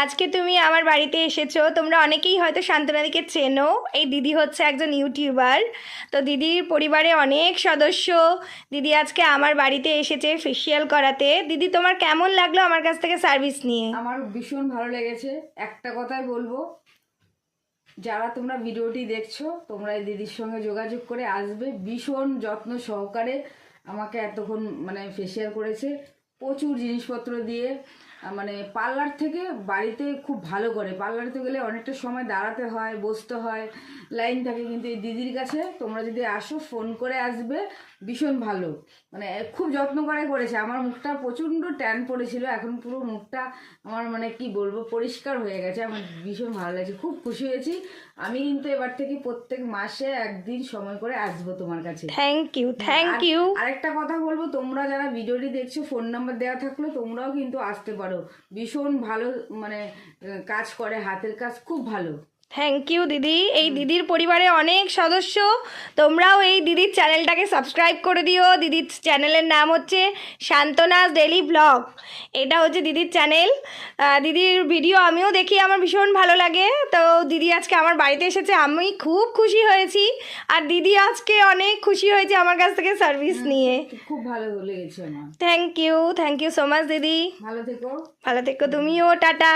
আজকে তুমি আমার বাড়িতে এসেছো। তোমরা অনেকেই হয়তো শান্তনাদিকে চেনো। এই দিদি হচ্ছে একজন ইউটিউবার। তো দিদির পরিবারে অনেক সদস্য। দিদি আজকে আমার বাড়িতে এসেছে ফেসিয়াল করাতে। দিদি, তোমার কেমন লাগলো আমার কাছ থেকে সার্ভিস নিয়ে? আমার ভীষণ ভালো লেগেছে। একটা কথাই বলবো, যারা তোমরা ভিডিওটি দেখছো তোমরা এই দিদির সঙ্গে যোগাযোগ করে আসবে। ভীষণ যত্ন সহকারে আমাকে এতক্ষণ ফেসিয়াল করেছে, প্রচুর জিনিসপত্র দিয়ে। মানে পার্লার থেকে বাড়িতে খুব ভালো করে। পার্লারে গেলে অনেকটা সময় দাঁড়াতে হয়, বসতে হয়, লাইন থাকে, কিন্তু এই দিদির কাছে তোমরা যদি আসো ফোন করে আসবে। ভীষণ ভালো, খুব যত্ন করে করেছে। আমার মুখটা প্রচণ্ড ট্যান পড়েছিল, এখন পুরো মুখটা আমার কি বলবো পরিষ্কার হয়ে গেছে। আমার ভীষণ ভালো লাগছে, খুব খুশি হয়েছি। আমি কিন্তু এবার থেকে প্রত্যেক মাসে একদিন সময় করে আসবো তোমার কাছে। Thank you, thank you. আরেকটা কথা বলবো, তোমরা যারা ভিডিওটি দেখছো ফোন নাম্বার দেওয়া থাকলে তোমরাও কিন্তু আসতে পারো। ভীষণ ভালো কাজ করে, হাতের কাজ খুব ভালো। থ্যাংক ইউ দিদি। এই দিদির পরিবারে অনেক সদস্য। তোমরাও এই দিদির চ্যানেলটাকে সাবস্ক্রাইব করে দিও। দিদির চ্যানেলের নাম হচ্ছে শান্তনাস ডেলি ব্লগ। এটা হচ্ছে দিদির চ্যানেল। দিদির ভিডিও আমিও দেখি, আমার ভীষণ ভালো লাগে। তো দিদি আজকে আমার বাড়িতে এসেছে, আমি খুব খুশি হয়েছি। আর দিদি আজকে অনেক খুশি হয়েছে আমার কাছ থেকে সার্ভিস নিয়ে। খুব ভালো লেগেছে আমার। থ্যাংক ইউ সো মাচ দিদি। ভালো থেকো। ভালো থেকো তুমিও। টাটা।